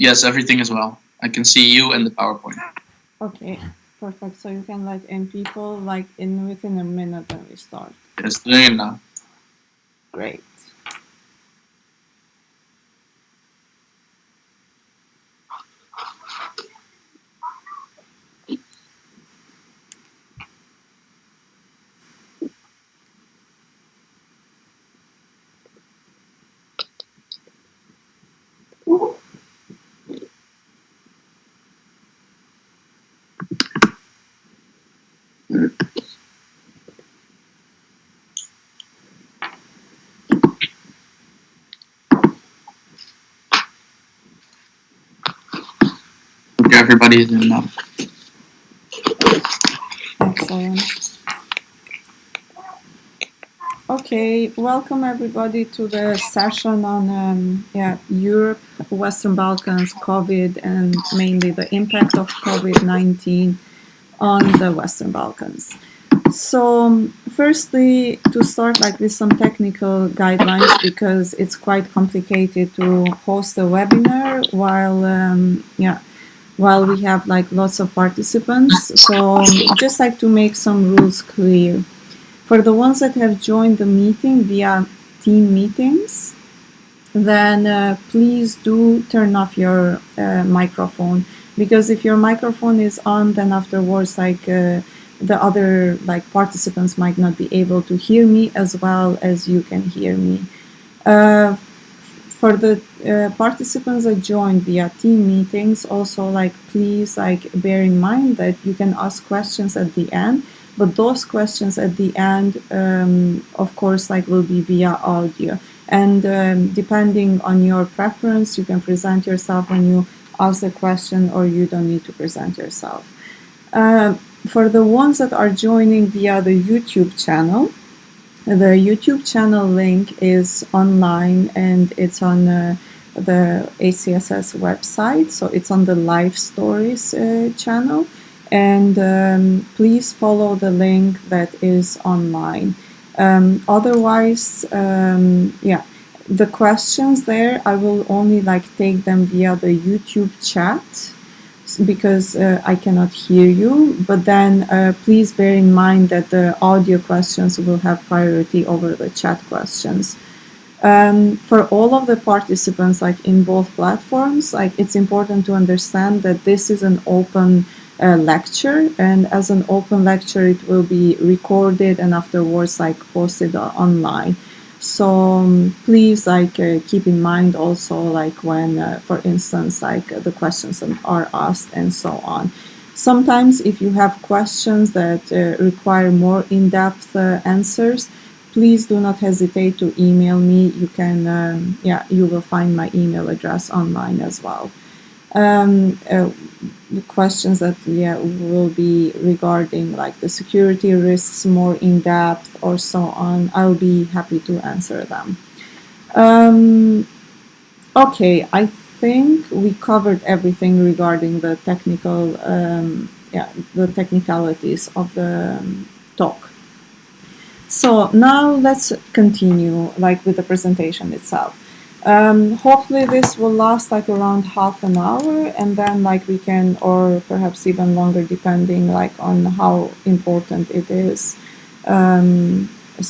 Yes, everything is well. I can see you and the PowerPoint. Okay, perfect. So you can let in people like in within a minute when we start. Yes, doing it now. Great. Okay, everybody is in now. Excellent. Okay, welcome everybody to the session on Europe, Western Balkans, COVID, and mainly the impact of COVID-19 on the Western Balkans. So, firstly, to start like with some technical guidelines because it's quite complicated to host a webinar while we have like lots of participants. So, just like to make some rules clear. For the ones that have joined the meeting via team meetings, then please do turn off your microphone, because if your microphone is on, then afterwards the other like participants might not be able to hear me as well as you can hear me. For the participants that join via team meetings, also like please like bear in mind that you can ask questions at the end, but those questions at the end of course like will be via audio, and depending on your preference you can present yourself when you ask the question, or you don't need to present yourself. uh, for the ones that are joining via the YouTube channel, the YouTube channel link is online and it's on the ACSS website. So it's on the Live Stories channel. And please follow the link that is online. Otherwise, the questions there, I will only like take them via the YouTube chat because I cannot hear you. But then please bear in mind that the audio questions will have priority over the chat questions. For all of the participants, like in both platforms, like it's important to understand that this is an open lecture, and as an open lecture, it will be recorded and afterwards like posted online. So please like keep in mind also like when for instance like the questions are asked and so on. Sometimes if you have questions that require more in-depth answers, please do not hesitate to email me. You can you will find my email address online as well. um, uh, Questions that will be regarding like the security risks more in depth or so on, I'll be happy to answer them. um, okay, I think we covered everything regarding the the technicalities of the talk. So now let's continue like with the presentation itself. Hopefully this will last like around half an hour, and then like we can, or perhaps even longer depending like on how important it is.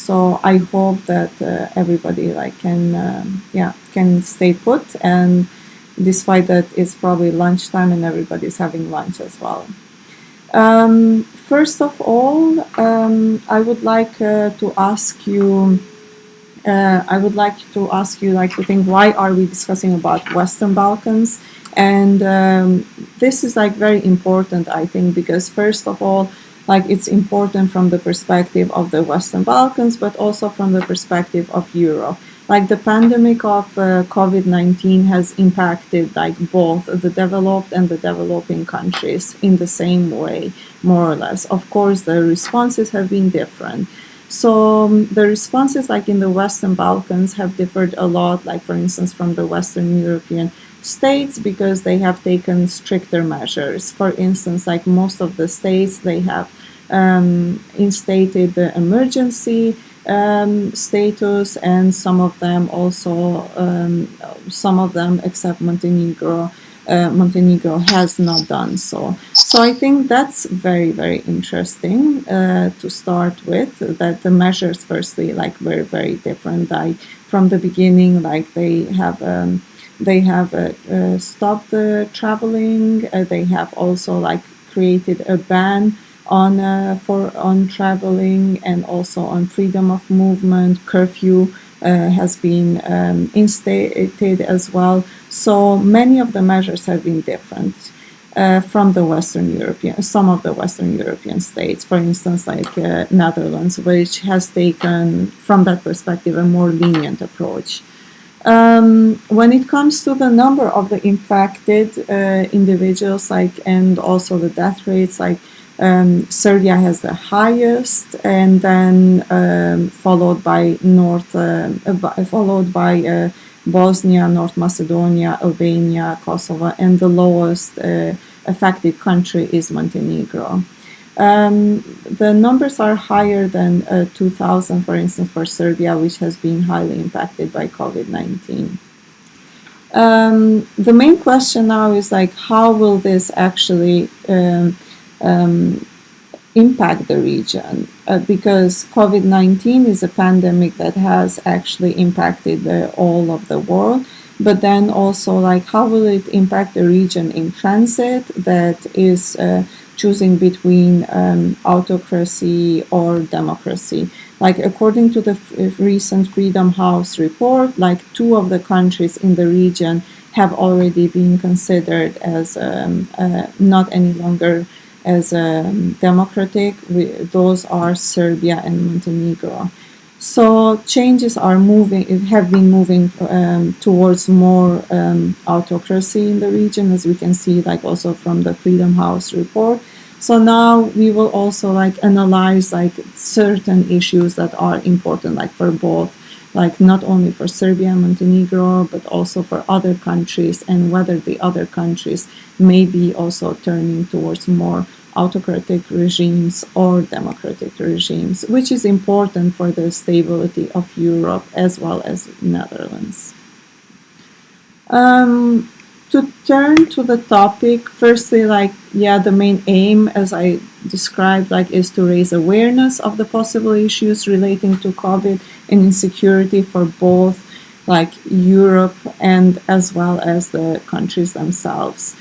So I hope that everybody like can stay put, and despite that it's probably lunchtime and everybody's having lunch as well. First of all, I would like to ask you. I would like to ask you, like, to think why are we discussing about Western Balkans, and this is like very important, I think, because first of all, like it's important from the perspective of the Western Balkans, but also from the perspective of Europe. Like the pandemic of COVID-19 has impacted like both the developed and the developing countries in the same way, more or less. Of course, the responses have been different. So the responses like in the Western Balkans have differed a lot, like for instance from the Western European states, because they have taken stricter measures. For instance, like most of the states, they have instated the emergency status, and some of them also, some of them except Montenegro, Montenegro has not done so. So I think that's very, very interesting to start with, that the measures firstly like were very different. Like from the beginning, like they have stopped the traveling. They have also like created a ban on traveling, and also on freedom of movement. Curfew has been instated as well. So many of the measures have been different from some of the Western European states. For instance, like Netherlands, which has taken, from that perspective, a more lenient approach. When it comes to the number of the infected individuals, and also the death rates, Serbia has the highest, and then followed by Bosnia, North Macedonia, Albania, Kosovo, and the lowest affected country is Montenegro. The numbers are higher than 2000, for instance, for Serbia, which has been highly impacted by COVID-19. The main question now is how will this actually impact the region? Because COVID-19 is a pandemic that has actually impacted all of the world. But then also, how will it impact the region in transit that is choosing between autocracy or democracy? According to the recent Freedom House report, 2 of the countries in the region have already been considered as not any longer as democratic. Those are Serbia and Montenegro. So changes have been moving towards more autocracy in the region, as we can see, also from the Freedom House report. So now we will also analyze certain issues that are important, for both, not only for Serbia and Montenegro, but also for other countries, and whether the other countries may be also turning towards more autocratic regimes or democratic regimes, which is important for the stability of Europe as well as Netherlands. To turn to the topic, firstly, the main aim, as I described, is to raise awareness of the possible issues relating to COVID and insecurity for both Europe and as well as the countries themselves.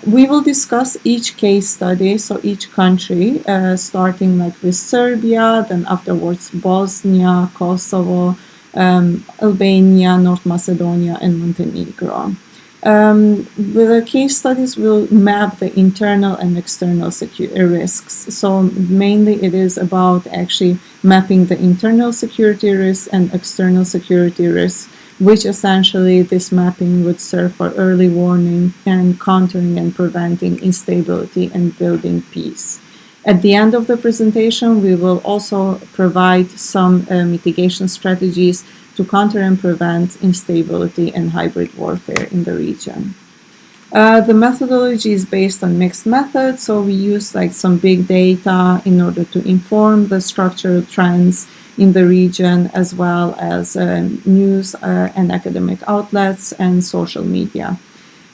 We will discuss each case study, so each country, starting with Serbia, then afterwards Bosnia, Kosovo, Albania, North Macedonia, and Montenegro. The case studies will map the internal and external risks. So mainly it is about actually mapping the internal security risks and external security risks, which essentially this mapping would serve for early warning and countering and preventing instability and building peace. At the end of the presentation, we will also provide some mitigation strategies to counter and prevent instability and hybrid warfare in the region. The methodology is based on mixed methods, so we use some big data in order to inform the structural trends in the region, as well as news and academic outlets and social media.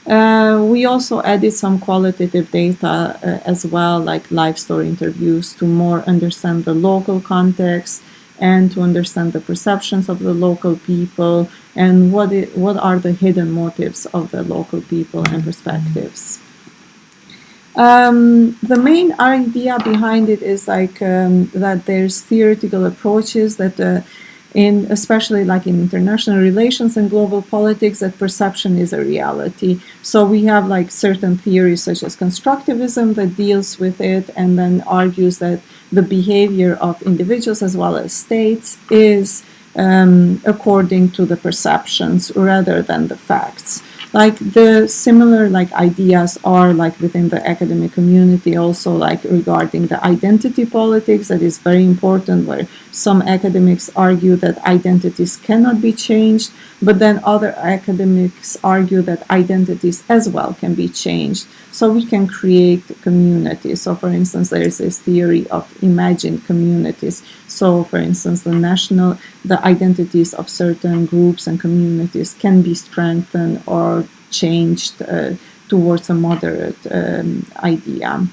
We also added some qualitative data as well, live story interviews, to more understand the local context and to understand the perceptions of the local people and what are the hidden motives of the local people and perspectives. The main idea behind it is that there's theoretical approaches that especially in international relations and global politics, that perception is a reality. So we have certain theories such as constructivism that deals with it and then argues that the behavior of individuals as well as states is according to the perceptions rather than the facts. The similar ideas are within the academic community also, regarding the identity politics. That is very important, where some academics argue that identities cannot be changed, but then other academics argue that identities as well can be changed, so we can create communities. So for instance, there is this theory of imagined communities. So for instance, the the identities of certain groups and communities can be strengthened or changed towards a moderate idea.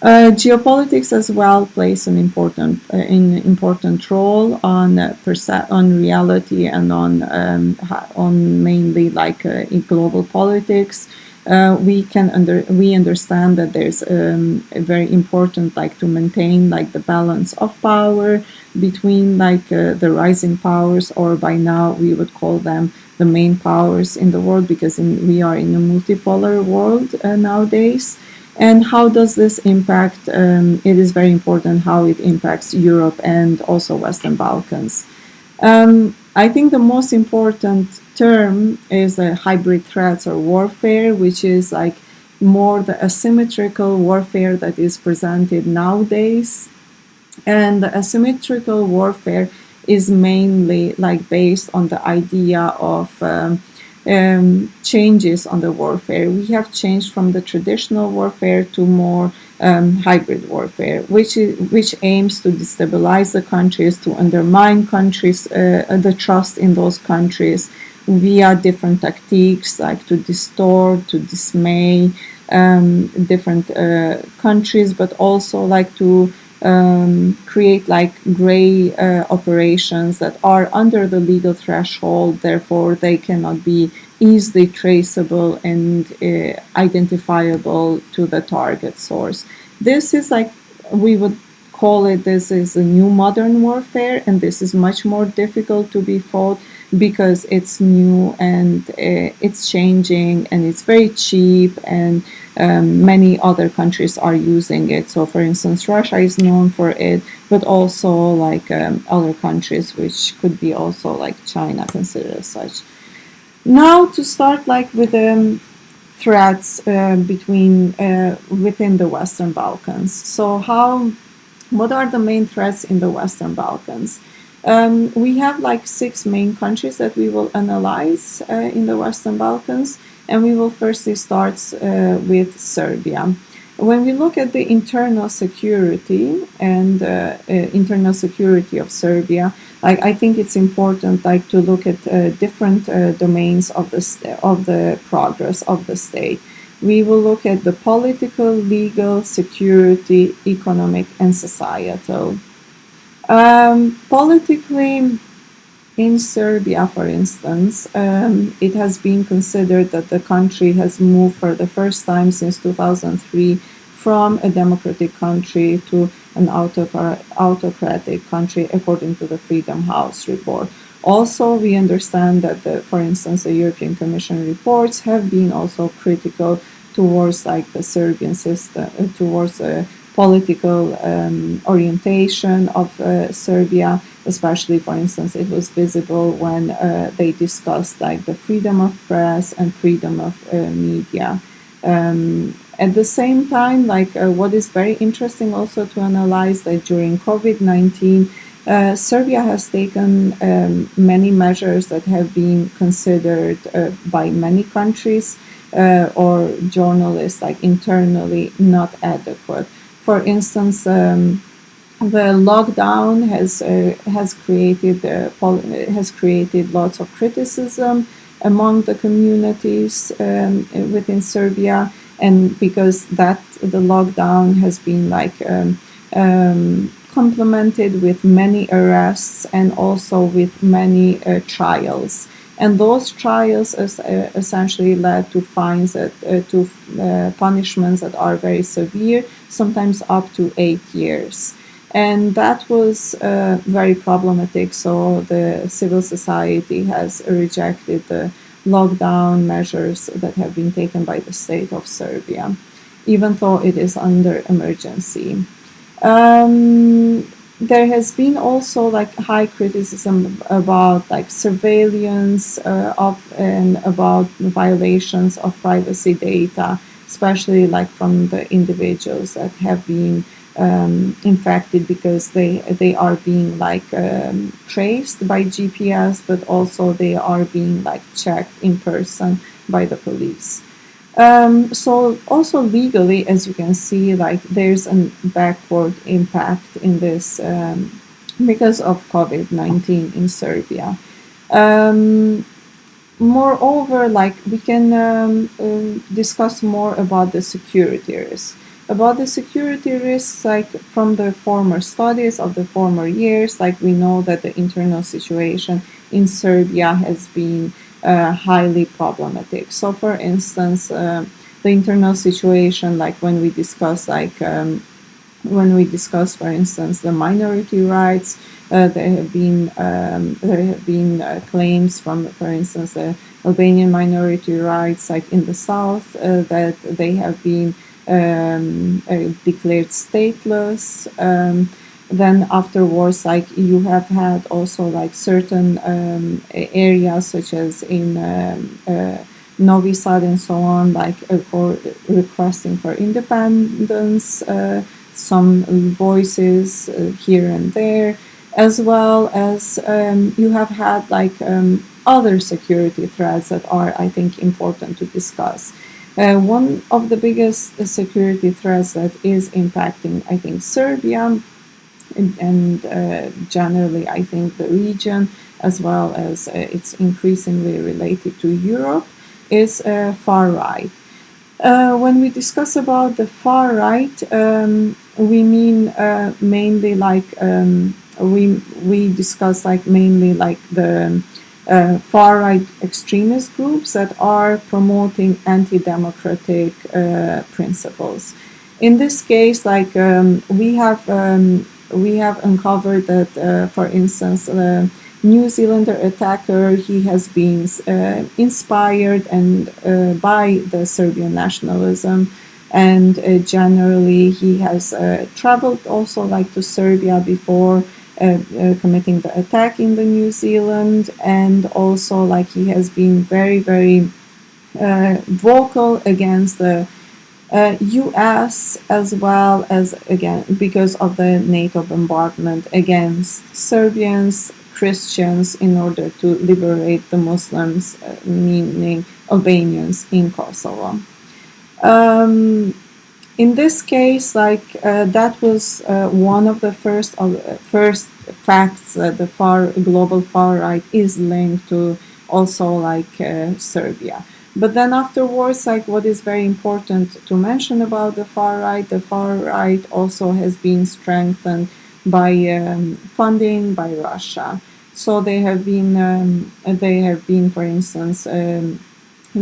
Geopolitics as well plays an important role on on reality and on mainly like in global politics. We understand that there's very important like to maintain like the balance of power between like the rising powers, or by now we would call them the main powers in the world, because we are in a multipolar world nowadays. And how does this impact? It is very important how it impacts Europe and also Western Balkans. I think the most important term is hybrid threats or warfare, which is like more the asymmetrical warfare that is presented nowadays. And the asymmetrical warfare is mainly like based on the idea of changes on the warfare. We have changed from the traditional warfare to more hybrid warfare, which aims to destabilize the countries, to undermine countries, the trust in those countries via different tactics, like to distort, to dismay different countries, but also like to create like gray operations that are under the legal threshold, therefore they cannot be easily traceable and identifiable to the target source. This is like, we would call it, this is a new modern warfare, and this is much more difficult to be fought because it's new and it's changing and it's very cheap, and many other countries are using it. So for instance, Russia is known for it, but also like other countries, which could be also like China considered as such. Now to start like with threats within the Western Balkans. So what are the main threats in the Western Balkans? We have like 6 main countries that we will analyze in the Western Balkans, and we will firstly start with Serbia. When we look at the internal security and internal security of Serbia, I think it's important like to look at different domains of the progress of the state. We will look at the political, legal, security, economic, and societal. Politically, in Serbia, for instance, it has been considered that the country has moved for the first time since 2003 from a democratic country to an autocratic country, according to the Freedom House report. Also, we understand that, for instance, the European Commission reports have been also critical towards like the Serbian system, towards political orientation of Serbia. Especially, for instance, it was visible when they discussed like the freedom of press and freedom of media. At the same time, like what is very interesting also to analyze that during COVID-19, Serbia has taken many measures that have been considered by many countries or journalists like internally not adequate. For instance, the lockdown has created lots of criticism among the communities within Serbia, and because the lockdown has been like complemented with many arrests and also with many trials. And those trials essentially led to fines, to punishments that are very severe, sometimes up to 8 years. And that was very problematic. So the civil society has rejected the lockdown measures that have been taken by the state of Serbia, even though it is under emergency. There has been also like high criticism about like surveillance and about violations of privacy data, especially like from the individuals that have been infected, because they are being like traced by GPS, but also they are being like checked in person by the police. So also legally, as you can see, like there's a backward impact in this because of COVID-19 in Serbia. Um, Moreover, like we can discuss more about the security risks. About the security risks, like from the former studies of the former years, like we know that the internal situation in Serbia has been highly problematic. So, for instance, the internal situation, like when we discuss, for instance, the minority rights, there have been claims from, for instance, the Albanian minority rights, like in the south, that they have been declared stateless. Then afterwards, like you have had also like certain areas, such as in Novi Sad and so on, like for requesting for independence. Some voices here and there, as well as you have had like other security threats that are, I think, important to discuss. One of the biggest security threats that is impacting, I think, Serbia and generally, I think, the region, as well as it's increasingly related to Europe, is far right. When we discuss about the far right, we mean mainly like we discuss like mainly like the far right extremist groups that are promoting anti-democratic principles. In this case, like we have uncovered that, for instance, New Zealander attacker, he has been inspired and by the Serbian nationalism, and generally he has traveled also like to Serbia before committing the attack in the New Zealand, and also like he has been very vocal against the US, as well as, again, because of the NATO bombardment against Serbians, Christians, in order to liberate the Muslims, meaning Albanians, in Kosovo. In this case, like that was one of the first facts that the global far right is linked to also like Serbia. But then afterwards, like what is very important to mention about the far right also has been strengthened by funding by Russia. So they have been, for instance,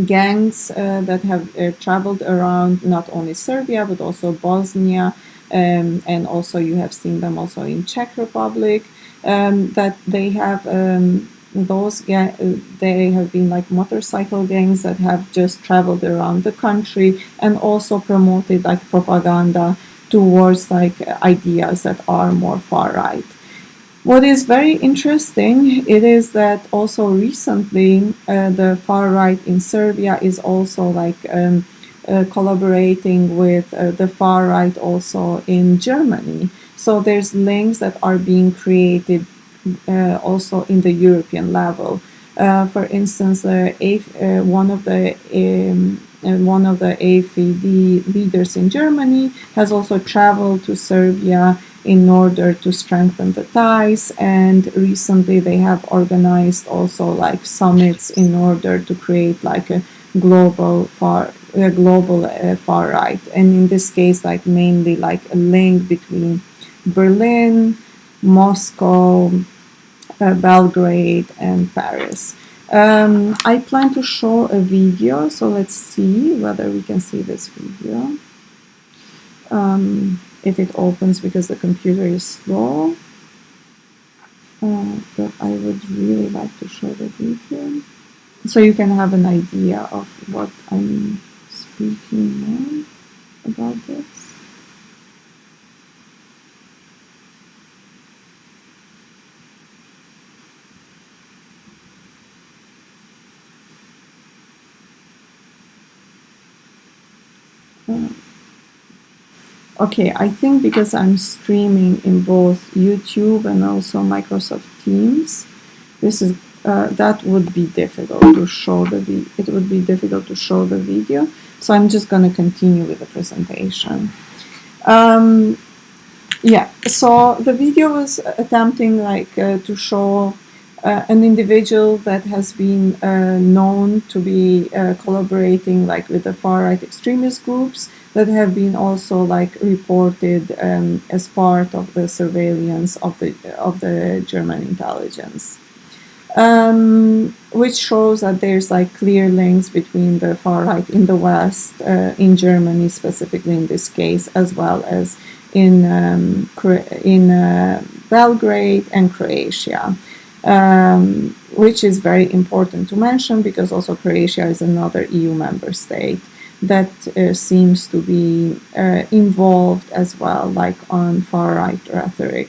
gangs that have traveled around not only Serbia but also Bosnia, and also you have seen them also in Czech Republic. That they have they have been like motorcycle gangs that have just traveled around the country and also promoted like propaganda towards like ideas that are more far right. What is very interesting, it is that also recently the far right in Serbia is also like collaborating with the far right also in Germany. So there's links that are being created also in the European level. For instance, one of the AfD leaders in Germany has also traveled to Serbia in order to strengthen the ties, and recently they have organized also like summits in order to create like a global far right, and in this case like mainly like a link between Berlin, Moscow, Belgrade, and Paris. I plan to show a video, so let's see whether we can see this video. If it opens, because the computer is slow. But I would really like to show the video, so you can have an idea of what I'm speaking now about this. Okay, I think because I'm streaming in both YouTube and also Microsoft Teams, this is that would be difficult to show it would be difficult to show the video. So I'm just going to continue with the presentation. Yeah, so the video was attempting to show an individual that has been known to be collaborating with the far right extremist groups that have been also reported as part of the surveillance of the German intelligence. Which shows that there's clear links between the far right in the West, in Germany specifically in this case, as well as in Belgrade and Croatia, which is very important to mention because also Croatia is another EU member state that seems to be involved as well, on far right rhetoric.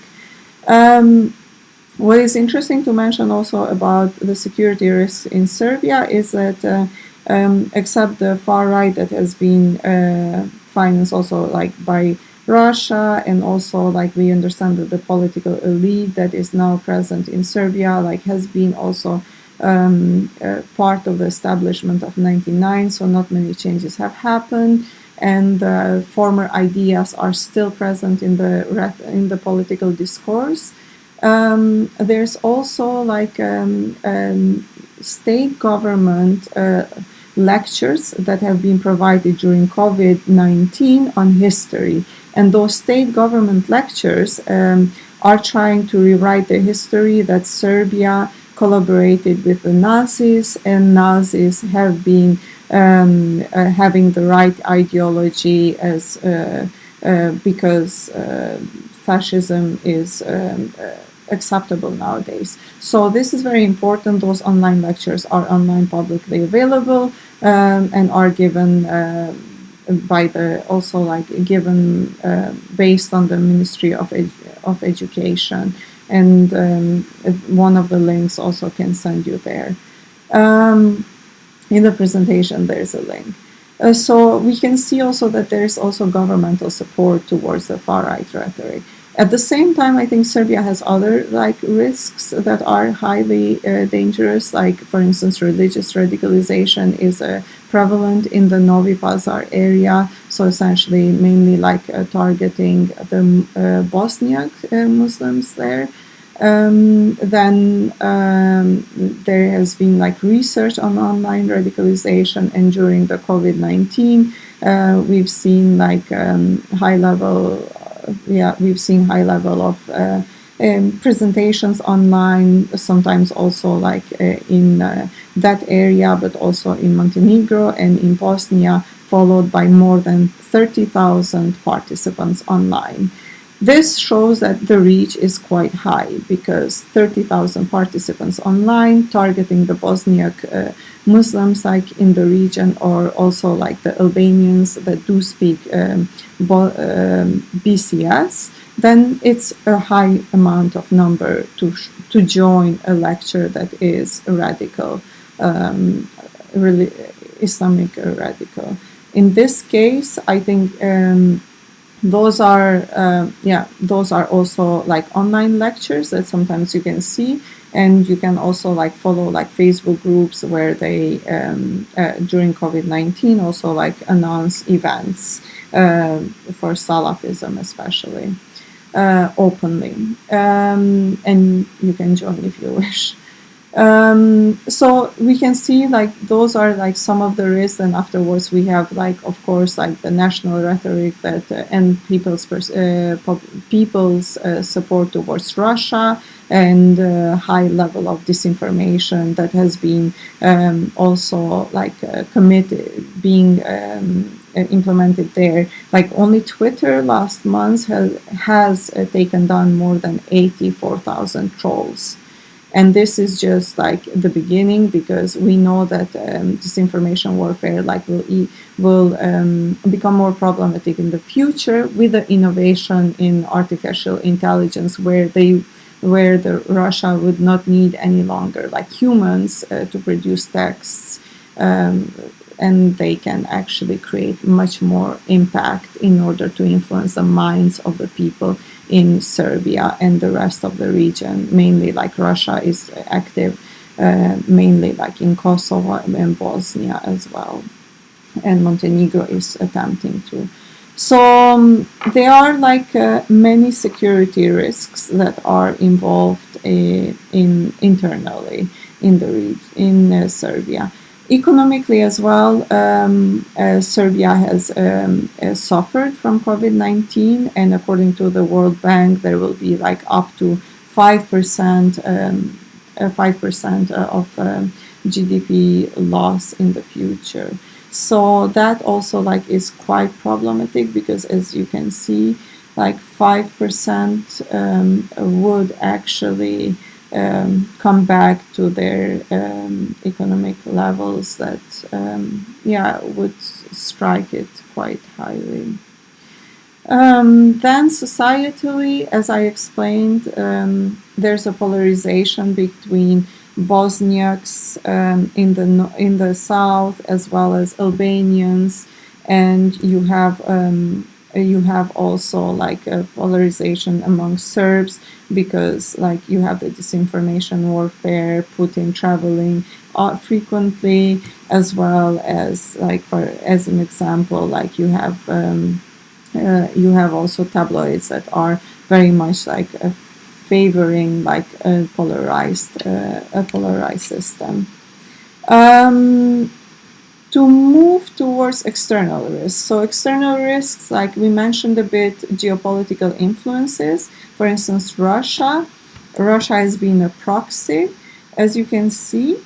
What is interesting to mention also about the security risks in Serbia is that except the far right that has been financed also by Russia, and also we understand that the political elite that is now present in Serbia has been also part of the establishment of '99, so not many changes have happened, and former ideas are still present in the political discourse. There's also state government lectures that have been provided during COVID-19 on history, and those state government lectures are trying to rewrite the history that Serbia collaborated with the Nazis, and Nazis have been having the right ideology as because fascism is acceptable nowadays. So this is very important. Those online lectures are online publicly available and are given by the also given based on the Ministry of Education, and one of the links also can send you there. In the presentation there's a link. So we can see also that there's also governmental support towards the far right rhetoric. At the same time, I think Serbia has other risks that are highly dangerous. For instance, religious radicalization is prevalent in the Novi Pazar area. So essentially, mainly targeting the Bosniak Muslims there. Then there has been research on online radicalization, and during the COVID-19, we've seen high level of presentations online, sometimes also in that area, but also in Montenegro and in Bosnia, followed by more than 30,000 participants online. This shows that the reach is quite high because 30,000 participants online targeting the Bosniak Muslims in the region, or also the Albanians that do speak BCS, then it's a high amount of number to join a lecture that is radical, really Islamic radical. In this case, I think those are also online lectures that sometimes you can see, and you can also follow Facebook groups where they during COVID-19 also announce events for Salafism especially openly, and you can join if you wish. So we can see those are some of the risks, and afterwards we have of course the national rhetoric that and people's support towards Russia, and high level of disinformation that has been also committed being implemented there. Only Twitter last month has taken down more than 84,000 trolls. And this is just the beginning, because we know that disinformation warfare will become more problematic in the future with the innovation in artificial intelligence, where the Russia would not need any longer humans to produce texts, and they can actually create much more impact in order to influence the minds of the people in Serbia and the rest of the region. Mainly Russia is active, mainly in Kosovo and Bosnia as well, and Montenegro is attempting to. So there are like many security risks that are involved in internally in the in Serbia. Economically as well, Serbia has suffered from COVID-19, and according to the World Bank, there will be like up to 5%, 5% of GDP loss in the future. So that also like is quite problematic, because as you can see, like 5% would actually come back to their economic levels that would strike it quite highly. Then societally, as I explained, there's a polarization between Bosniaks in the south, as well as Albanians, and you have also like a polarization among Serbs, because like you have the disinformation warfare, Putin traveling frequently, as well as like as an example, like you have also tabloids that are very much like favoring like a polarized system. To move towards external risks. So external risks, like we mentioned a bit, geopolitical influences. For instance, Russia. Russia has been a proxy, as you can see,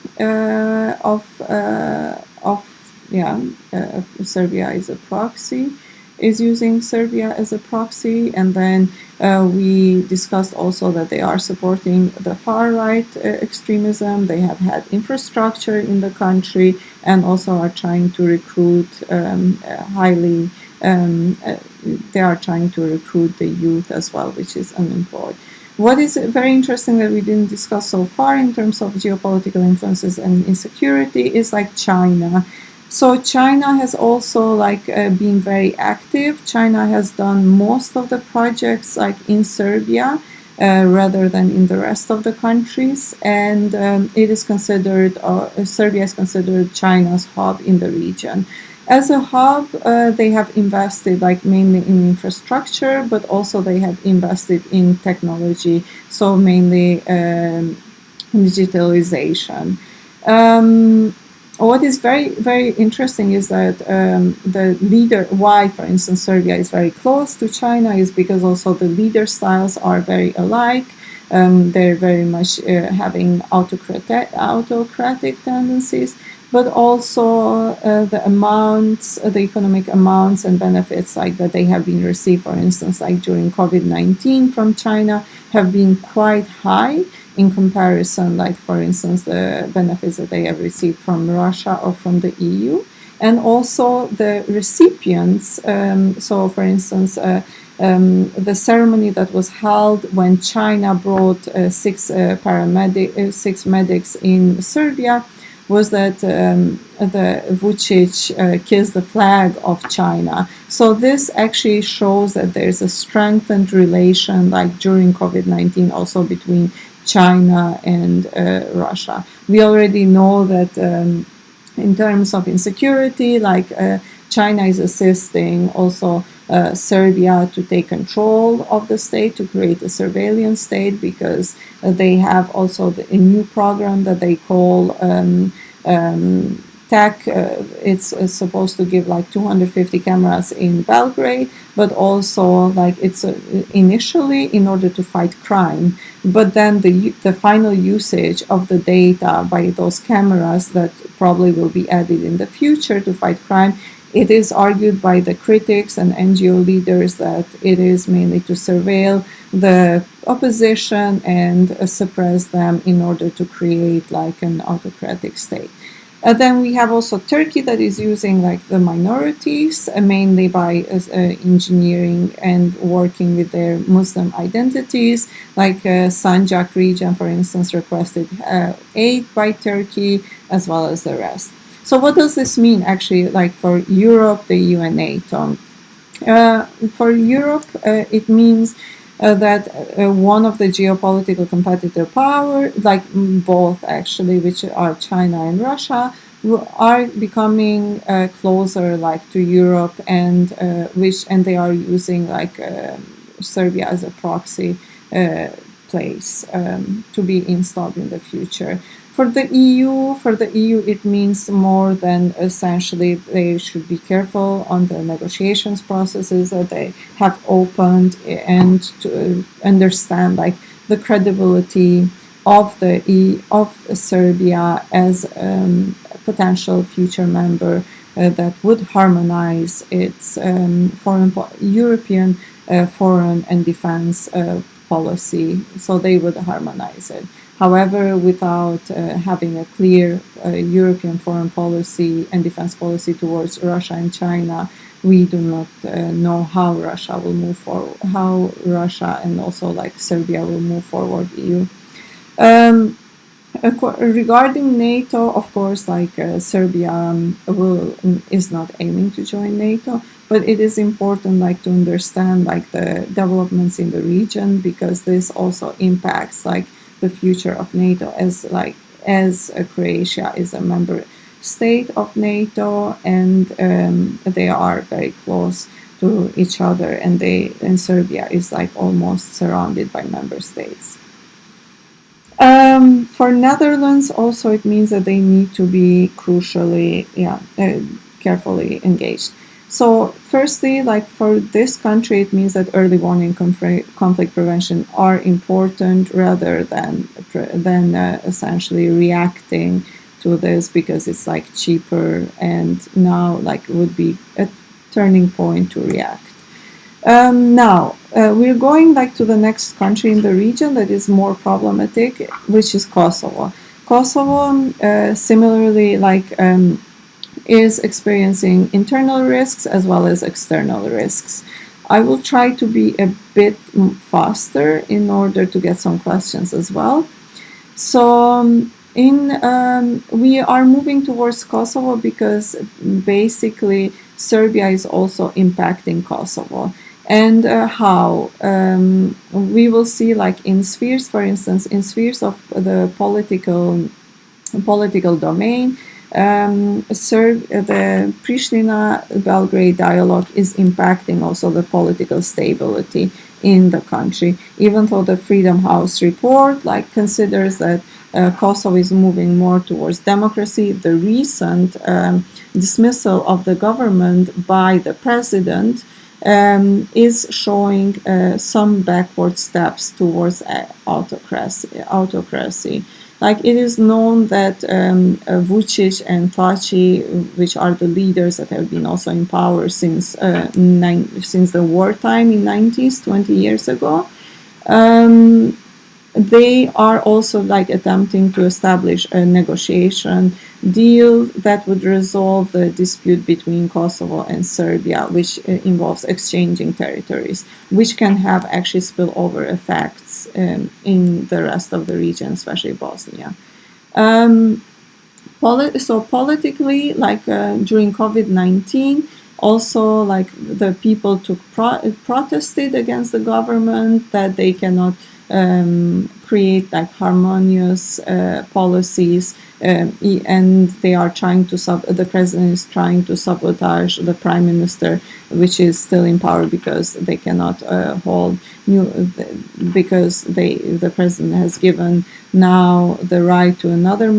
Serbia is a proxy, is using Serbia as a proxy, and then we discussed also that they are supporting the far right extremism. They have had infrastructure in the country, and also are trying to recruit they are trying to recruit the youth as well, which is unemployed. What is very interesting that we didn't discuss so far in terms of geopolitical influences and insecurity is like China. So China has also like been very active. China has done most of the projects like in Serbia rather than in the rest of the countries, and it is considered Serbia is considered China's hub in the region. As a hub, they have invested like mainly in infrastructure, but also they have invested in technology, so mainly digitalization. What is very, very interesting is that the leader, why, for instance, Serbia is very close to China, is because also the leader styles are very alike. They're very much having autocratic tendencies, but also the economic amounts and benefits like that they have been received, for instance, like during COVID-19 from China, have been quite high in comparison, like for instance, the benefits that they have received from Russia or from the EU. And also the recipients, so for instance, the ceremony that was held when China brought six medics in Serbia, was that the Vucic kissed the flag of China. So this actually shows that there's a strengthened relation, like during COVID-19, also between China and Russia. We already know that in terms of insecurity, like China is assisting also Serbia to take control of the state, to create a surveillance state, because they have also a new program that they call TAC. It's supposed to give like 250 cameras in Belgrade, but also like it's initially in order to fight crime. But then the final usage of the data by those cameras that probably will be added in the future to fight crime, it is argued by the critics and NGO leaders that it is mainly to surveil the opposition and suppress them in order to create like an autocratic state. Then we have also Turkey that is using like the minorities, mainly by engineering and working with their Muslim identities. Like Sanjak region, for instance, requested aid by Turkey, as well as the rest. So what does this mean actually, like for Europe, the EU and NATO? For Europe, it means that one of the geopolitical competitive power, like both actually, which are China and Russia, are becoming closer like to Europe, and they are using like Serbia as a proxy place to be installed in the future. For the EU, it means more than essentially they should be careful on the negotiations processes that they have opened, and to understand like the credibility of of Serbia as a potential future member that would harmonize its European foreign and defense policy, so they would harmonize it. However, without having a clear European foreign policy and defense policy towards Russia and China, we do not know how Russia will move forward, how Russia and also like Serbia will move forward EU. Um, Regarding NATO, of course, like Serbia is not aiming to join NATO, but it is important like to understand like the developments in the region, because this also impacts like the future of NATO, as Croatia is a member state of NATO, and they are very close to each other, and Serbia is like almost surrounded by member states. For Netherlands, also it means that they need to be carefully engaged. So, firstly, like for this country, it means that early warning conflict prevention are important rather than essentially reacting to this, because it's like cheaper, and now like would be a turning point to react. Now, we're going like to the next country in the region that is more problematic, which is Kosovo. Kosovo, similarly, is experiencing internal risks as well as external risks. I will try to be a bit faster in order to get some questions as well. So, we are moving towards Kosovo because basically Serbia is also impacting Kosovo. And how we will see, like in spheres, for instance, in spheres of the political domain, the Pristina-Belgrade dialogue is impacting also the political stability in the country. Even though the Freedom House report like considers that Kosovo is moving more towards democracy, the recent dismissal of the government by the president is showing some backward steps towards autocracy. Like it is known that Vučić and Thaci, which are the leaders that have been also in power since the wartime in 90s, 20 years ago, they are also like attempting to establish a negotiation deal that would resolve the dispute between Kosovo and Serbia, which involves exchanging territories, which can have actually spillover effects in the rest of the region, especially Bosnia. So politically, like during COVID-19, also like the people protested against the government that they cannot create like harmonious policies, and they are trying to the president is trying to sabotage the prime minister, which is still in power, because they cannot hold because the president has given now the right to another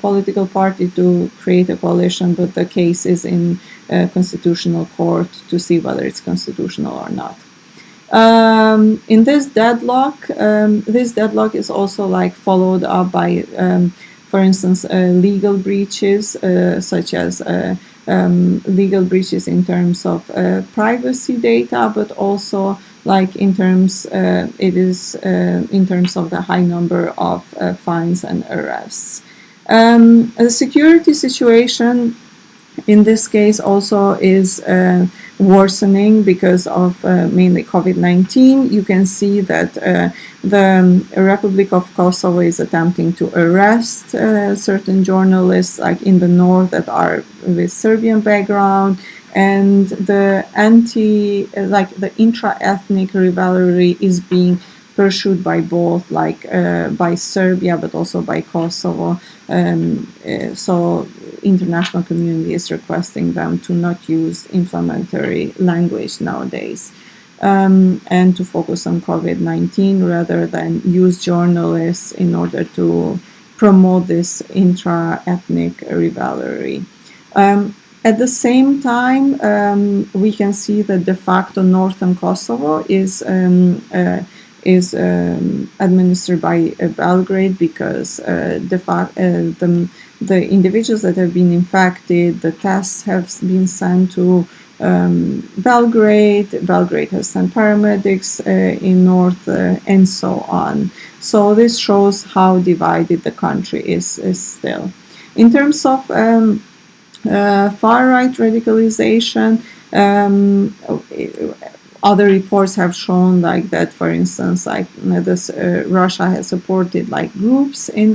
political party to create a coalition, but the case is in constitutional court to see whether it's constitutional or not. In this deadlock is also like followed up by, for instance, legal breaches, such as legal breaches in terms of privacy data, but also like in terms in terms of the high number of fines and arrests. The security situation in this case also is worsening because of mainly COVID-19. You can see that the Republic of Kosovo is attempting to arrest certain journalists, like in the north, that are with Serbian background, and the the intra-ethnic rivalry is being pursued by both, like by Serbia, but also by Kosovo. So international community is requesting them to not use inflammatory language nowadays. And to focus on COVID-19 rather than use journalists in order to promote this intra-ethnic rivalry. At the same time, we can see that de facto northern Kosovo is administered by Belgrade because the individuals that have been infected, the tests have been sent to Belgrade. Belgrade has sent paramedics in north and so on. So this shows how divided the country is still. In terms of far-right radicalization, other reports have shown like that, for instance, like this, Russia has supported like groups in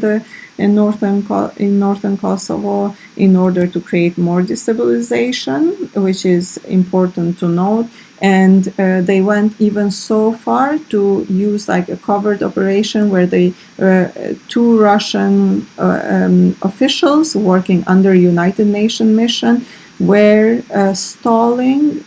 northern Kosovo in order to create more destabilization, which is important to note. And they went even so far to use like a covert operation where they two Russian officials working under United Nations mission were stalling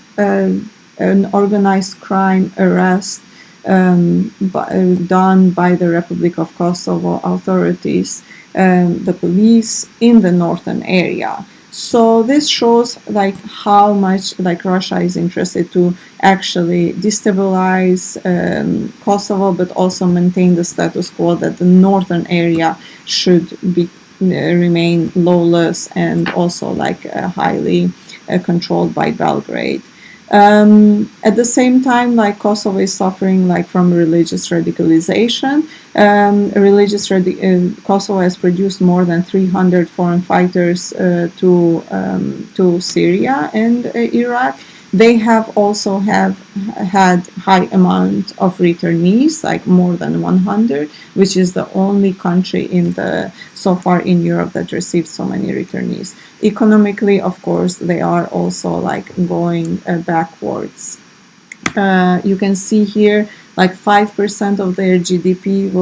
an organized crime arrest done by the Republic of Kosovo authorities, the police in the northern area. So this shows like how much like Russia is interested to actually destabilize Kosovo, but also maintain the status quo that the northern area should be remain lawless and also like highly controlled by Belgrade. At the same time, like Kosovo is suffering like from religious radicalization. Kosovo has produced more than 300 foreign fighters to Syria and Iraq. They have also had high amount of returnees, like more than 100, which is the only country so far in Europe that received so many returnees. Economically, of course, they are also like going backwards. You can see here like 5% of their GDP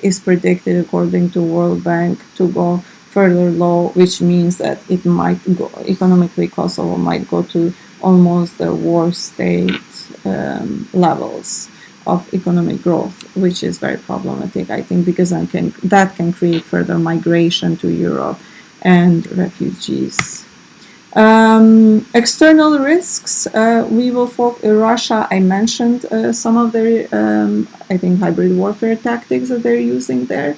is predicted, according to World Bank, to go further low, which means that it might go economically. Kosovo might go to almost the war state levels of economic growth, which is very problematic, I think, because that can create further migration to Europe and refugees. External risks, we will focus. Russia, I mentioned some of their, I think, hybrid warfare tactics that they're using there.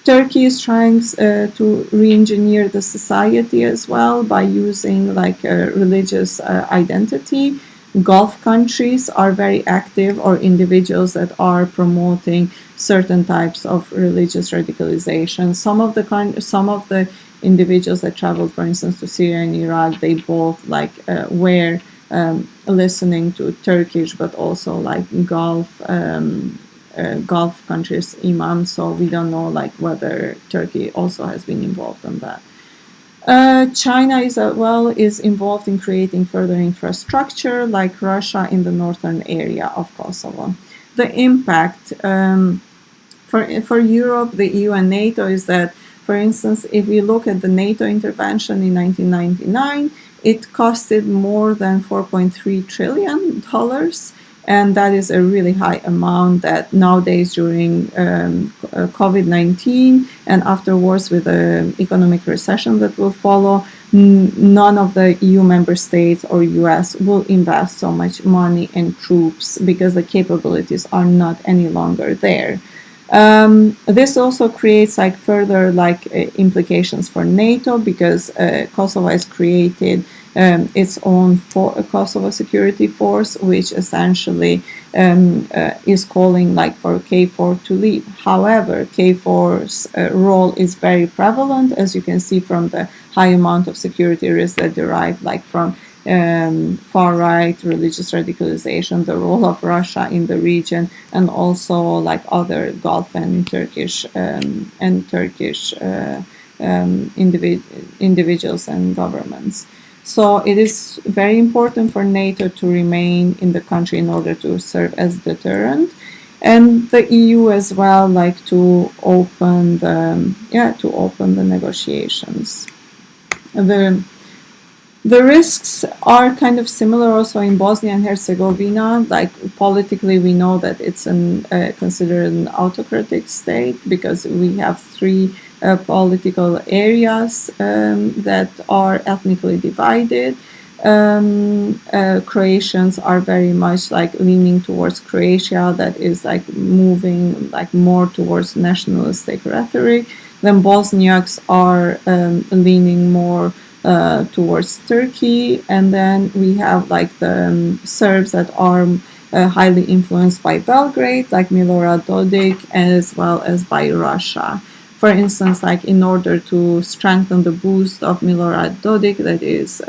Turkey is trying to re-engineer the society as well by using like a religious identity. Gulf countries are very active, or individuals that are promoting certain types of religious radicalization. Some of the individuals that traveled, for instance, to Syria and Iraq, they both like were listening to Turkish, but also like Gulf countries imams, so we don't know like whether Turkey also has been involved in that. China is involved in creating further infrastructure like Russia in the northern area of Kosovo. The impact for Europe, the EU and NATO is that, for instance, if we look at the NATO intervention in 1999, it costed more than $4.3 trillion. And that is a really high amount that nowadays during COVID-19 and afterwards with the economic recession that will follow, none of the EU member states or US will invest so much money in troops because the capabilities are not any longer there. This also creates like further like implications for NATO because Kosovo has created its own Kosovo security force, which essentially is calling like for KFOR to leave. However, KFOR's role is very prevalent, as you can see from the high amount of security risks that derive like from far-right religious radicalization, the role of Russia in the region, and also like other Gulf and Turkish individuals and governments. So it is very important for NATO to remain in the country in order to serve as deterrent, and the EU as well, like to open the negotiations. the the risks are kind of similar also in Bosnia and Herzegovina. Like politically, we know that it's considered an autocratic state because we have three political areas that are ethnically divided. Croatians are very much like leaning towards Croatia, that is like moving like more towards nationalistic rhetoric. Then Bosniaks are leaning more towards Turkey, and then we have like the Serbs that are highly influenced by Belgrade, like Milorad Dodik, as well as by Russia. For instance, like in order to strengthen the boost of Milorad Dodik, that is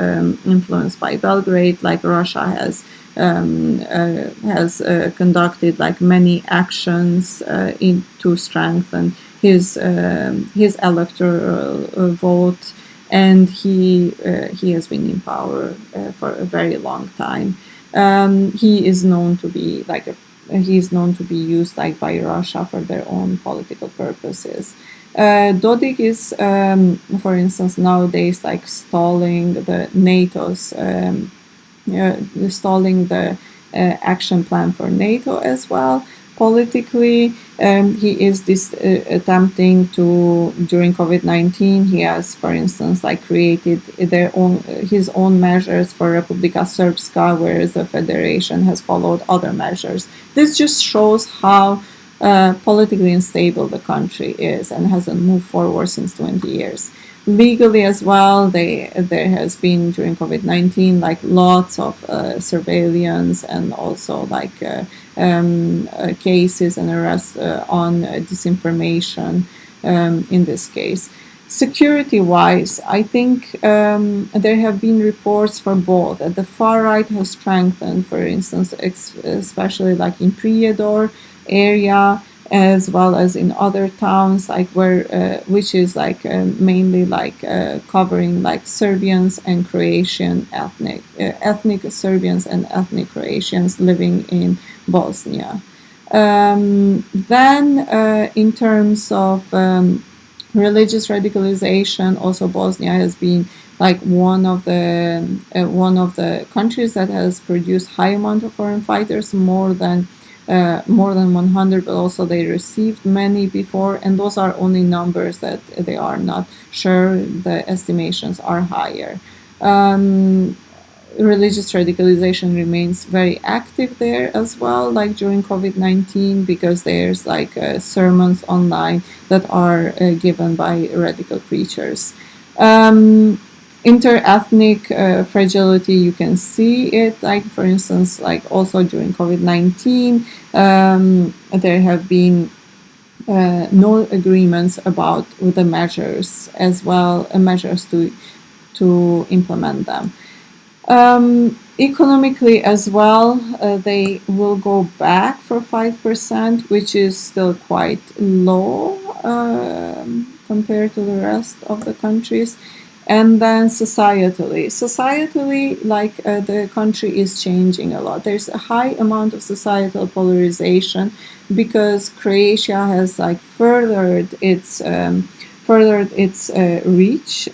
influenced by Belgrade, like Russia has conducted like many actions to strengthen his electoral vote, and he has been in power for a very long time. He is known to be used like by Russia for their own political purposes. Dodik is, for instance, nowadays like stalling the NATO's stalling the action plan for NATO as well. Politically, he is attempting to, during COVID-19, he has, for instance, like created his own measures for Republika Srpska, whereas the Federation has followed other measures. This just shows how politically unstable the country is and hasn't moved forward since 20 years. Legally as well, there has been during COVID-19 like lots of surveillance and also like cases and arrests on disinformation in this case. Security-wise, I think there have been reports for both. That the far right has strengthened, for instance, especially like in Prijedor area, as well as in other towns, like which is like mainly like covering like Serbians and Croatian ethnic Serbians and ethnic Croatians living in Bosnia. Then, in terms of religious radicalization, also Bosnia has been like one of the countries that has produced high amount of foreign fighters, more than 100, but also they received many before, and those are only numbers that they are not sure. The estimations are higher. Religious radicalization remains very active there as well, like during COVID-19, because there's like sermons online that are given by radical preachers. Inter-ethnic fragility, you can see it, like for instance, like also during COVID-19, there have been no agreements about the measures as well, measures to implement them. Economically as well, they will go back for 5%, which is still quite low compared to the rest of the countries. And then societally, like the country is changing a lot. There's a high amount of societal polarization because Croatia has like furthered its reach.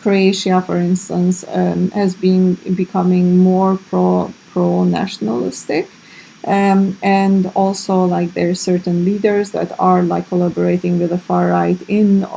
Croatia, for instance, has been becoming more pro-nationalistic. And also like there are certain leaders that are like collaborating with the far right in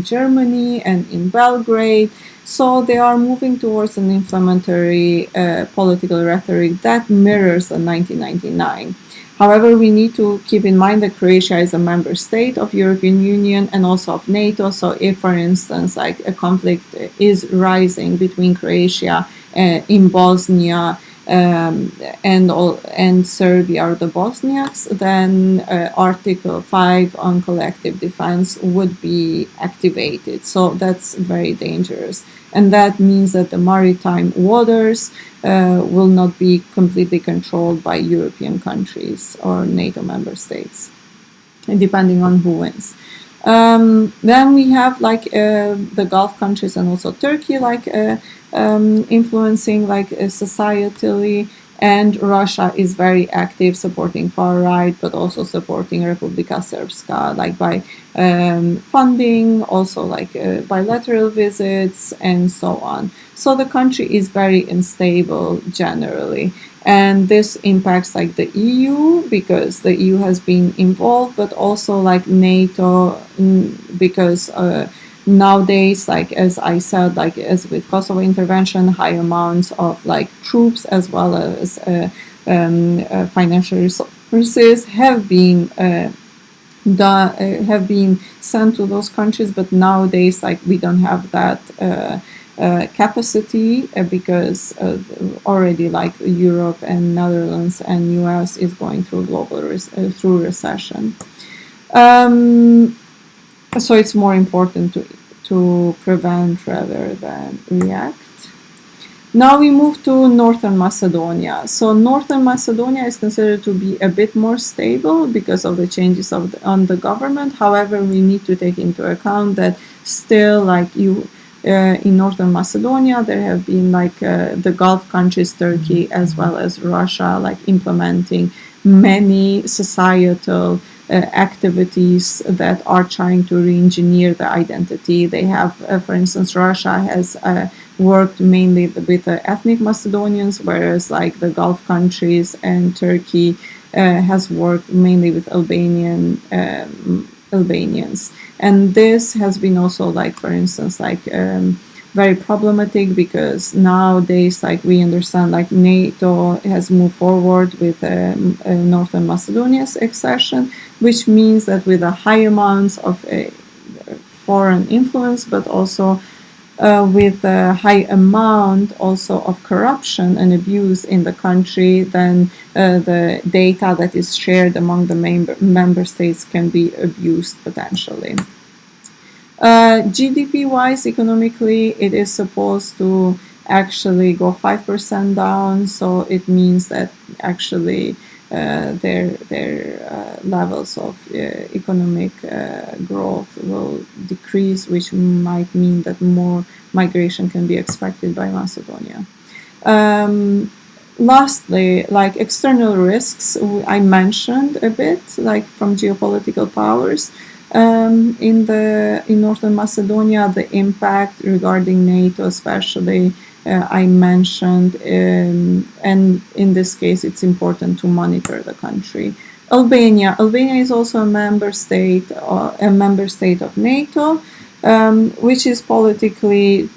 Germany and in Belgrade, so they are moving towards an inflammatory political rhetoric that mirrors the 1999. However, we need to keep in mind that Croatia is a member state of European Union and also of NATO. So if, for instance, like a conflict is rising between Croatia in Bosnia and Serbia or the Bosniaks, then Article 5 on collective defense would be activated. So that's very dangerous. And that means that the maritime waters will not be completely controlled by European countries or NATO member states, depending on who wins. Then we have like the Gulf countries and also Turkey, like influencing like societally, And Russia is very active supporting far right, but also supporting Republika Srpska, like by funding, also like bilateral visits, and so on. So the country is very unstable generally. And this impacts like the EU because the EU has been involved, but also like NATO because nowadays, like as I said, like as with Kosovo intervention, high amounts of like troops as well as financial resources have been sent to those countries, but nowadays like we don't have that capacity because already like Europe and Netherlands and US is going through through recession. So it's more important to prevent rather than react. Now we move to Northern Macedonia. So Northern Macedonia is considered to be a bit more stable because of the changes on the government. However, we need to take into account that still, like in Northern Macedonia, there have been like the Gulf countries, Turkey as well as Russia, like implementing many societal activities that are trying to re-engineer the identity. They have, for instance, Russia has worked mainly with the ethnic Macedonians, whereas like the Gulf countries and Turkey has worked mainly with Albanians. And this has been also like, for instance, like very problematic because nowadays, like we understand, like NATO has moved forward with Northern Macedonia's accession, which means that with a high amounts of foreign influence, but also with a high amount also of corruption and abuse in the country, then the data that is shared among the member states can be abused potentially. GDP-wise, economically, it is supposed to actually go 5% down, so it means that actually their levels of economic growth will decrease, which might mean that more migration can be expected by Macedonia. Lastly, like external risks, I mentioned a bit, like from geopolitical powers. In Northern Macedonia, the impact regarding NATO, especially, I mentioned, and in this case, it's important to monitor the country. Albania is also a member state of NATO, which is politically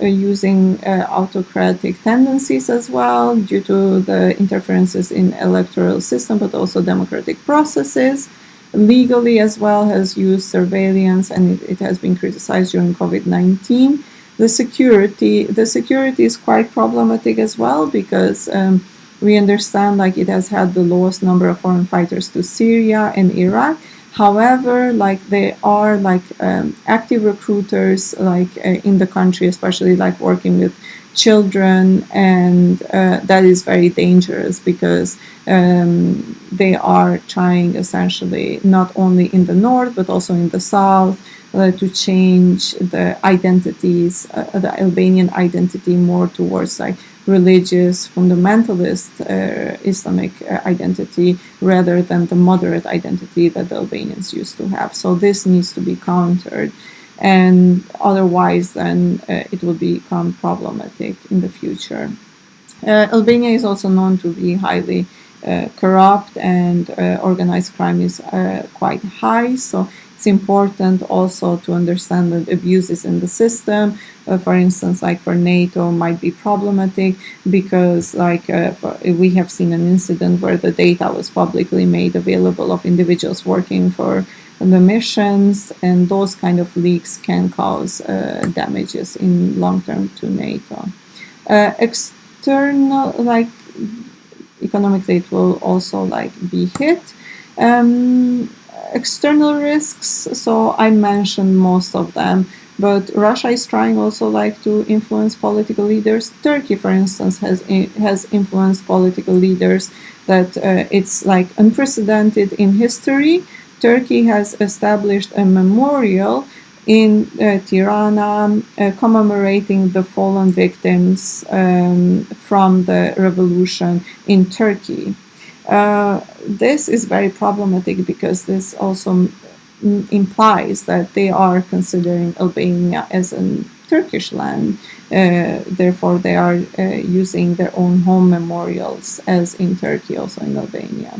using autocratic tendencies as well due to the interferences in electoral system, but also democratic processes. Legally as well has used surveillance, and it has been criticized during COVID-19. The security is quite problematic as well because we understand like it has had the lowest number of foreign fighters to Syria and Iraq. However, like there are like active recruiters like in the country, especially like working with children, and that is very dangerous because they are trying essentially not only in the north but also in the south to change the identities, the Albanian identity more towards like religious fundamentalist Islamic identity rather than the moderate identity that the Albanians used to have. So this needs to be countered, and otherwise then it will become problematic in the future. Albania is also known to be highly corrupt, and organized crime is quite high, so it's important also to understand that abuses in the system, for instance, like for NATO, might be problematic because we have seen an incident where the data was publicly made available of individuals working for the missions, and those kind of leaks can cause damages in long term to NATO. External, like economically, it will also like be hit. External risks, so I mentioned most of them, but Russia is trying also like to influence political leaders. Turkey, for instance, has influenced political leaders that it's like unprecedented in history. Turkey has established a memorial in Tirana, commemorating the fallen victims from the revolution in Turkey. This is very problematic because this also implies that they are considering Albania as a Turkish land. Therefore, they are using their own home memorials, as in Turkey, also in Albania.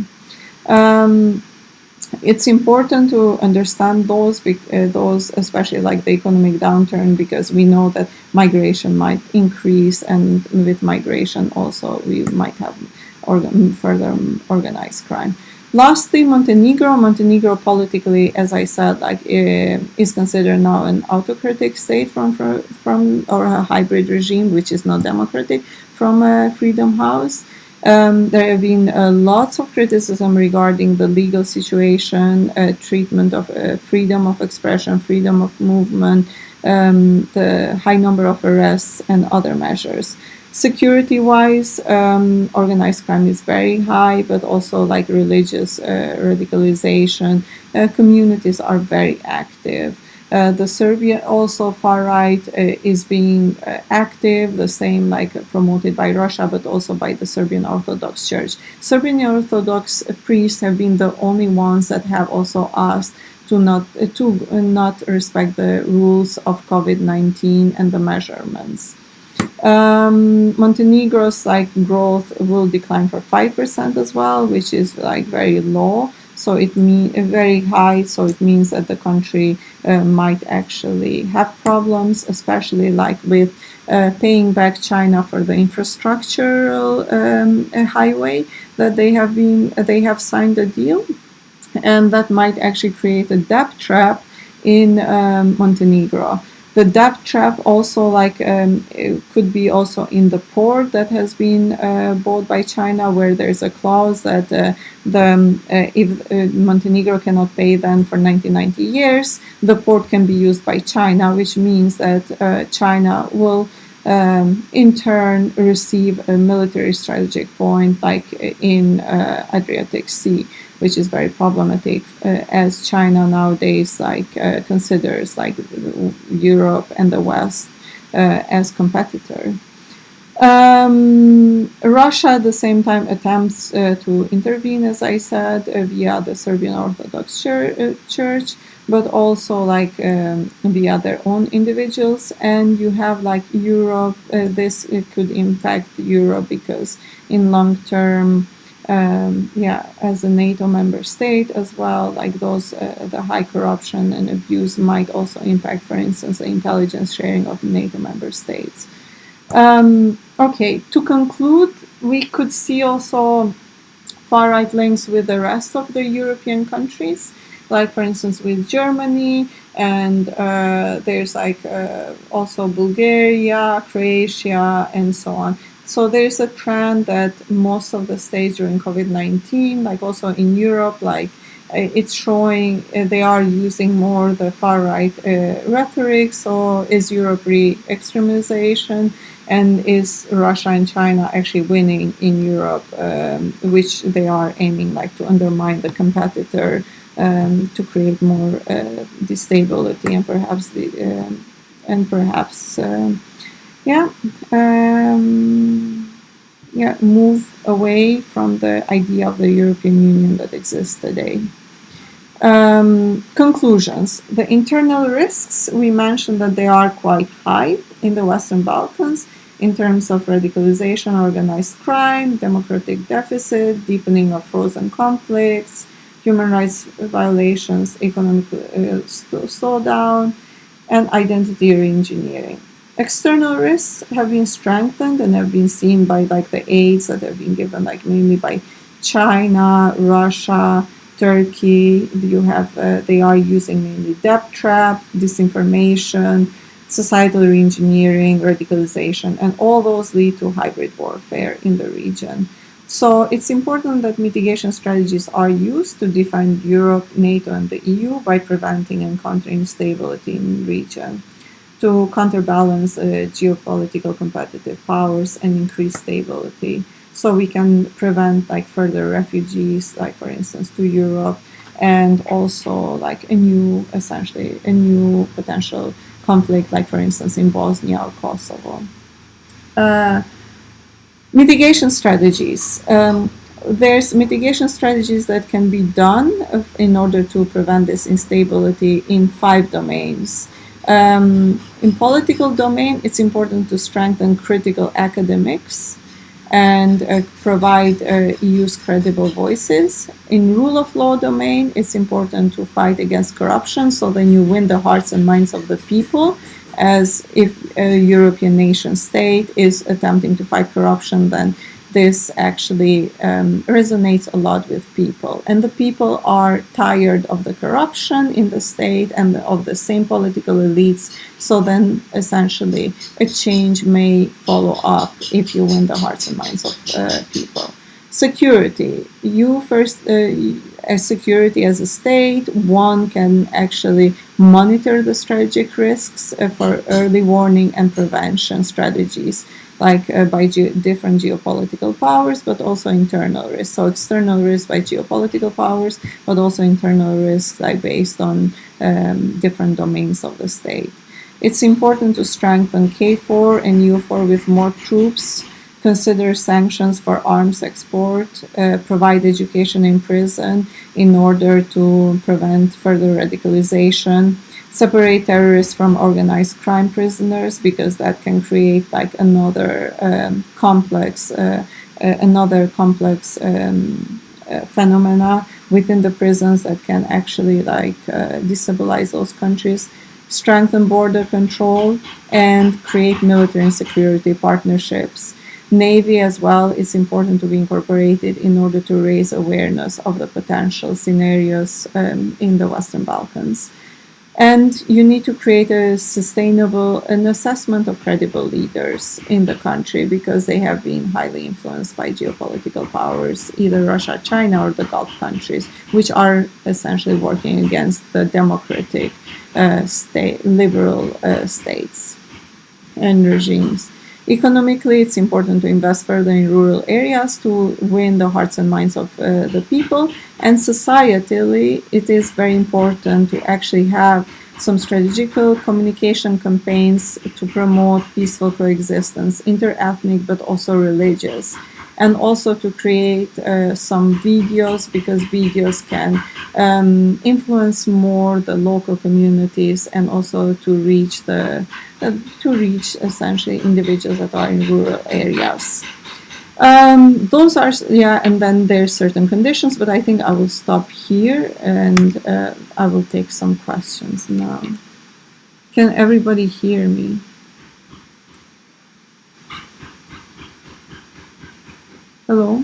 It's important to understand those, especially like the economic downturn, because we know that migration might increase, and with migration also we might have further organized crime. Lastly, Montenegro. Montenegro politically, as I said, is considered now an autocratic state from or a hybrid regime, which is not democratic, from Freedom House. There have been lots of criticism regarding the legal situation, treatment of freedom of expression, freedom of movement, the high number of arrests, and other measures. Security-wise, organized crime is very high, but also like religious radicalization. Communities are very active. The Serbian also far right is being active, the same like promoted by Russia, but also by the Serbian Orthodox Church. Serbian Orthodox priests have been the only ones that have also asked to not respect the rules of COVID-19 and the measurements. Montenegro's like growth will decline for 5% as well, which is like very low. So it means very high. So it means that the country might actually have problems, especially like with paying back China for the infrastructural highway that they have signed a deal, and that might actually create a debt trap in Montenegro. The debt trap also it could be also in the port that has been bought by China, where there's a clause that if Montenegro cannot pay then for 90 years, the port can be used by China, which means that China will in turn receive a military strategic point like in Adriatic Sea, which is very problematic as China nowadays considers Europe and the West as competitor. Russia at the same time attempts to intervene, as I said, via the Serbian Orthodox Church, but also via their own individuals. And you have Europe. It could impact Europe because in long term, as a NATO member state as well, the high corruption and abuse might also impact, for instance, the intelligence sharing of NATO member states. Okay, to conclude, we could see also far-right links with the rest of the European countries, like for instance with Germany, and there's also Bulgaria, Croatia, and so on. So there's a trend that most of the states during COVID-19, like also in Europe, it's showing they are using more the far-right rhetoric. So is Europe re-extremization? And is Russia and China actually winning in Europe, which they are aiming to undermine the competitor to create more destability and perhaps move away from the idea of the European Union that exists today. Conclusions. The internal risks, we mentioned that they are quite high in the Western Balkans in terms of radicalization, organized crime, democratic deficit, deepening of frozen conflicts, human rights violations, economic slowdown, and identity reengineering. External risks have been strengthened and have been seen by the aids that have been given, mainly by China, Russia, Turkey. They are using mainly debt trap, disinformation, societal reengineering, radicalization, and all those lead to hybrid warfare in the region. So it's important that mitigation strategies are used to defend Europe, NATO, and the EU by preventing and countering instability in the region, to counterbalance geopolitical competitive powers and increase stability. So we can prevent further refugees, for instance, to Europe, and also like essentially a new potential conflict, like for instance in Bosnia or Kosovo. Uh, Mitigation strategies. There's mitigation strategies that can be done in order to prevent this instability in 5 domains. In political domain, it's important to strengthen critical academics and provide use credible voices. In rule of law domain, it's important to fight against corruption, so then you win the hearts and minds of the people. As if a European nation state is attempting to fight corruption, then this actually resonates a lot with people. And the people are tired of the corruption in the state and of the same political elites. So then essentially a change may follow up if you win the hearts and minds of people. Security. You first, as security as a state, one can actually monitor the strategic risks for early warning and prevention strategies, like by different geopolitical powers, but also internal risks. So external risks by geopolitical powers, but also internal risks like based on different domains of the state. It's important to strengthen KFOR and EU4 with more troops, consider sanctions for arms export, provide education in prison in order to prevent further radicalization, separate terrorists from organized crime prisoners, because that can create like another complex phenomena within the prisons that can actually destabilize those countries. Strengthen border control and create military and security partnerships. Navy as well is important to be incorporated in order to raise awareness of the potential scenarios in the Western Balkans. And you need to create an assessment of credible leaders in the country, because they have been highly influenced by geopolitical powers, either Russia, China, or the Gulf countries, which are essentially working against the democratic liberal states and regimes. Economically, it's important to invest further in rural areas to win the hearts and minds of the people. And societally, it is very important to actually have some strategical communication campaigns to promote peaceful coexistence, interethnic but also religious. And also to create some videos, because videos can influence more the local communities, and also to reach essentially individuals that are in rural areas. Those are, and then there's certain conditions, but I think I will stop here and I will take some questions now. Can everybody hear me? Hello?